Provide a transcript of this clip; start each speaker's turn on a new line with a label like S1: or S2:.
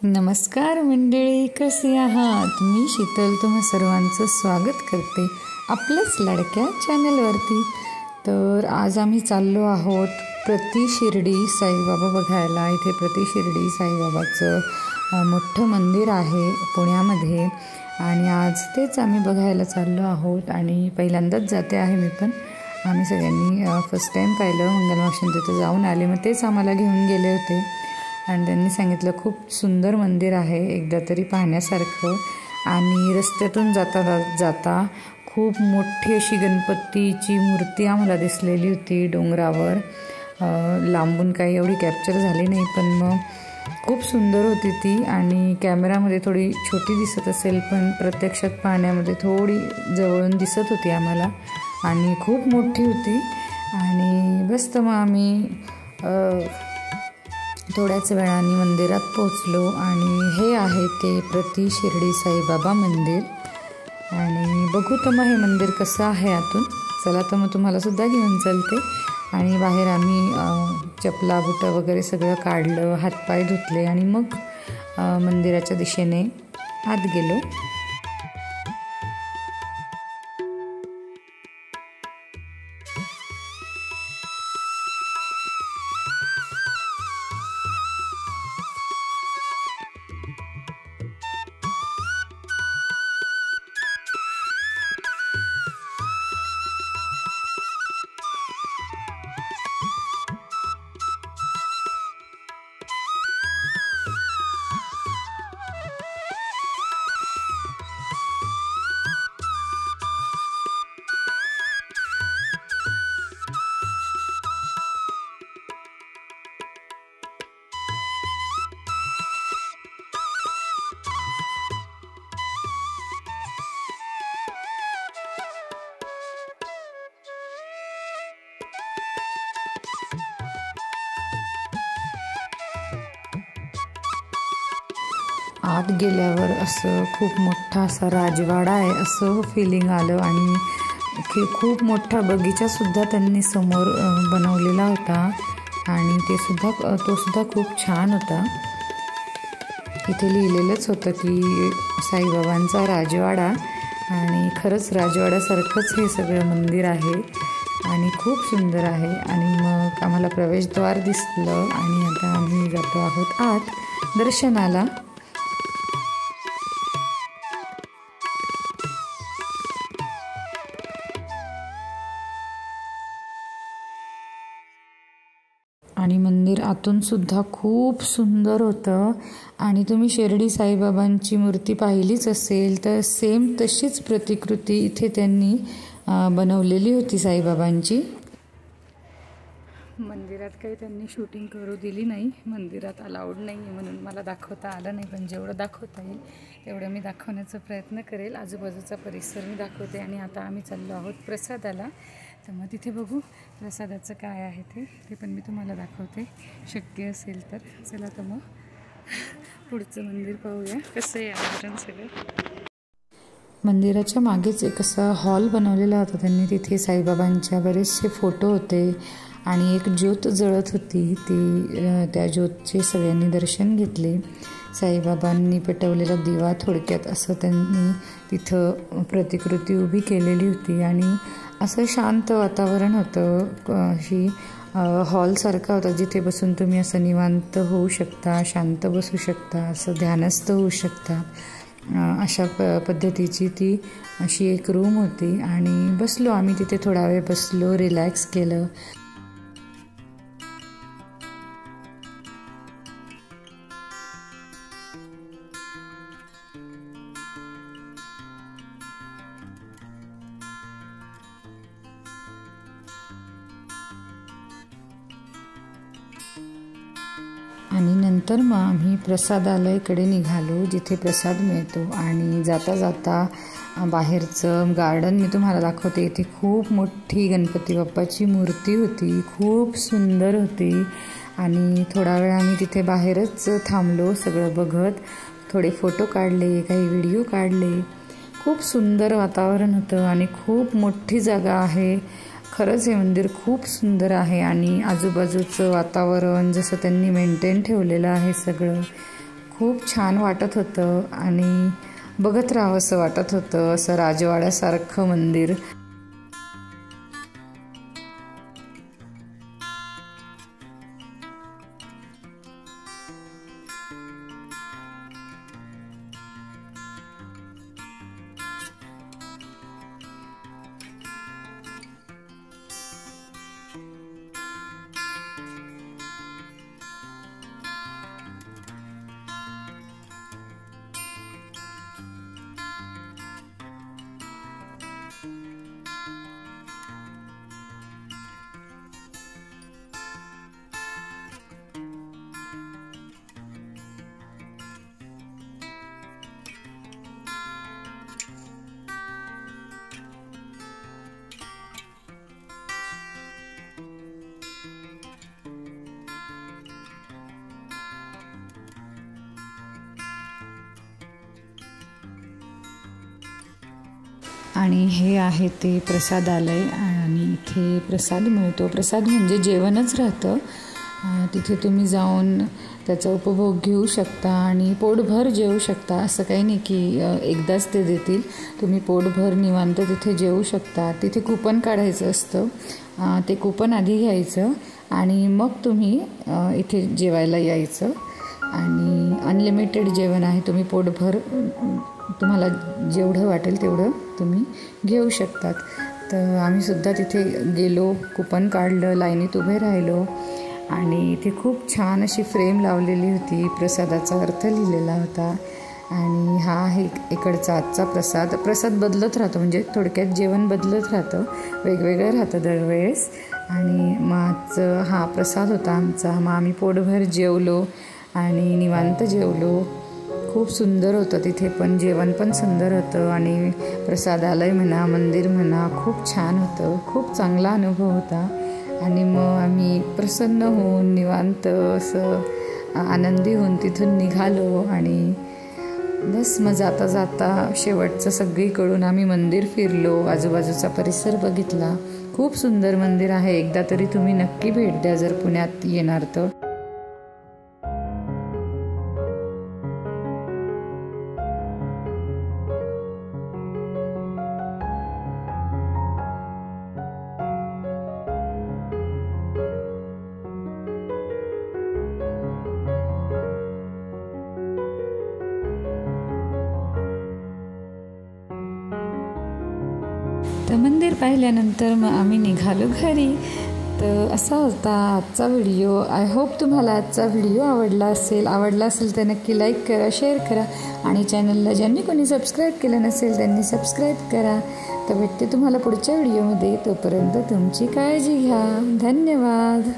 S1: नमस्कार मंडळी, कसे आहात? मी शीतल तुम्हा सर्वांचं स्वागत करते आपल्याच लाडक्या चॅनलवरती। तर आज आम्ही चाललो आहोत प्रति शिर्डी साईबाबा बघायला। इथे प्रति शिर्डी साईबाबाचं मोठं मंदिर आहे पुण्यामध्ये आणि आज तेच आम्ही बघायला चाललो आहोत आणि पहिल्यांदाच जाते आहे मी पण। आम्ही सगळ्यांनी फर्स्ट टाईम पाहिलं, मंगलमावशी तिथं जाऊन आले, मग तेच आम्हाला घेऊन गेले होते आणि त्यांनी सांगितलं खूप सुंदर मंदिर आहे, एकदा तरी पाहण्यासारखं। आणि रस्त्यातून जाता खूप मोठी अशी गणपतीची मूर्ती आम्हाला दिसलेली होती डोंगरावर। लांबून काही एवढी कॅप्चर झाली नाही, पण मग खूप सुंदर होती ती आणि कॅमेरामध्ये थोडी छोटी दिसत असेल, पण प्रत्यक्षात पाहण्यामध्ये थोडी जवळून दिसत होती आम्हाला आणि खूप मोठी होती। आणि बस तर मग आम्ही थोड्याच वेळाने मंदिरात पोचलो आणि हे आहे ते प्रति शिर्डी साईबाबा मंदिर। आणि बघू तर मग हे मंदिर कसं आहे आतून। चला तर मग तुम्हाला सुद्धा घेऊन चलते। आणि बाहेर आम्ही चपला बुटं वगैरे सगळं काढलं, हातपाय धुतले आणि मग मंदिराच्या दिशेने आत गेलो। आत गेल्यावर असं खूप मोठा असा राजवाडा आहे असं फिलिंग आलं आणि खूप मोठा बगीचासुद्धा त्यांनी समोर बनवलेला होता आणि तो सुद्धा खूप छान होता। इथे लिहिलेलंच होतं की साईबाबांचा राजवाडा आणि खरंच राजवाड्यासारखंच हे सगळं मंदिर आहे आणि खूप सुंदर आहे। आणि मग आम्हाला प्रवेशद्वार दिसलं आणि आता आम्ही जातो आहोत आत दर्शनाला। आणि मंदिर आतून सुद्धा खूप सुंदर होतं आणि तुम्ही शिर्डी साईबाबांची मूर्ती पाहिलीच असेल तर सेम तशीच प्रतिकृती इथे त्यांनी बनवलेली होती साईबाबांची। मंदिरात काही त्यांनी शूटिंग करू दिली नाही, मंदिरात अलाउड नाही आहे म्हणून मला दाखवता आलं नाही, पण जेवढं दाखवता येईल तेवढं मी दाखवण्याचा प्रयत्न करेल। आजूबाजूचा परिसर मी दाखवते आणि आता आम्ही चाललो आहोत प्रसादाला। तर मग तिथे बघू प्रसादाचं काय आहे ते पण मी तुम्हाला दाखवते शक्य असेल तर। चला तर मग पुढचं मंदिर पाहूया कसं आहे आवरण सगळं। मंदिराच्या मागेच एक असा हॉल बनवलेला होता त्यांनी, तिथे साईबाबांच्या बरेचसे फोटो होते आणि एक ज्योत जळत होती, त्या ज्योतचे सगळ्यांनी दर्शन घेतले। साईबाबांनी पेटवलेला दिवा थोडक्यात असं त्यांनी तिथं प्रतिकृती उभी केलेली होती आणि असं शांत वातावरण होतं, अशी हॉलसारखा होता जिथे बसून तुम्ही असं निवांत होऊ शकता, शांत बसू शकता, असं ध्यानस्थ होऊ शकता, अशा पद्धतीची ती अशी एक रूम होती। आणि बसलो आम्ही तिथे, थोडा वेळ बसलो, रिलॅक्स केलं। आणि नंतर मग आम्ही प्रसादालयाकडे निघालो जिथे प्रसाद मिळतो। आणि जाता जाता बाहेरचं गार्डन मी तुम्हाला दाखवते। इथे खूप मोठी गणपती बाप्पाची मूर्ती होती, खूप सुंदर होती आणि थोडा वेळ आम्ही तिथे बाहेरच थांबलो सगळं बघत, थोडे फोटो काढले, काही व्हिडिओ काढले। खूप सुंदर वातावरण होतं आणि खूप मोठी जागा आहे। खरंच हे मंदिर खूप सुंदर आहे आणि आजूबाजूचं वातावरण जसं त्यांनी मेंटेन ठेवलेलं आहे सगळं खूप छान वाटत होतं आणि बघत राहावं असं वाटत होतं, असं राजवाड्यासारखं मंदिर. आणि हे आहे ते प्रसादालय आणि इथे प्रसाद मिळतो. प्रसाद म्हणजे जेवणच राहतं. तिथे तुम्ही जाऊन त्याचा उपभोग घेऊ शकता आणि पोटभर जेवू शकता. असं काही नाही की एकदाच ते देतील. तुम्ही पोटभर निवांत तिथे जेवू शकता. तिथे कुपन काढायचं असतं. ते कुपन आधी घ्यायचं आणि मग तुम्ही इथे जेवायला यायचं. आणि अनलिमिटेड जेवण आहे. तुम्ही पोटभर तुम्हाला जेवढं वाटेल तेवढं तुम्ही घेऊ शकतात. तर आम्हीसुद्धा तिथे गेलो, कुपन काढलं, लाईनीत उभे राहिलो आणि इथे खूप छान अशी फ्रेम लावलेली होती. प्रसादाचा अर्थ लिहिलेला होता. आणि हा आहे इकडचा आजचा प्रसाद. प्रसाद बदलत राहतो, म्हणजे थोडक्यात जेवण बदलत राहतं, वेगवेगळं राहतं दरवेळेस. आणि मग आजचा हा प्रसाद होता आमचा. मग आम्ही पोटभर जेवलो आणि निवांत जेवलो. खूप सुंदर होतं तिथे पण, जेवण पण सुंदर होतं आणि प्रसादालय म्हणा, मंदिर म्हणा, खूप छान होतं. खूप चांगला अनुभव होता. आणि मग आम्ही प्रसन्न होऊन निवांत असं आनंदी होऊन तिथून निघालो. आणि बस मग जाता जाता शेवटचं सगळीकडून आम्ही मंदिर फिरलो, आजूबाजूचा परिसर बघितला. खूप सुंदर मंदिर आहे. एकदा तरी तुम्ही नक्की भेट द्या जर पुण्यात येणार तर. तर मंदिर पाहिल्यानंतर मग आम्ही निघालो घरी. तर असा होता आजचा व्हिडिओ. आय होप तुम्हाला आजचा व्हिडिओ आवडला असेल तर नक्की लाईक करा, शेअर करा आणि चॅनलला ज्यांनी कोणी सबस्क्राईब केलं नसेल त्यांनी सबस्क्राईब करा. तर भेटते तुम्हाला पुढच्या व्हिडिओमध्ये. तोपर्यंत तुमची काळजी घ्या. धन्यवाद.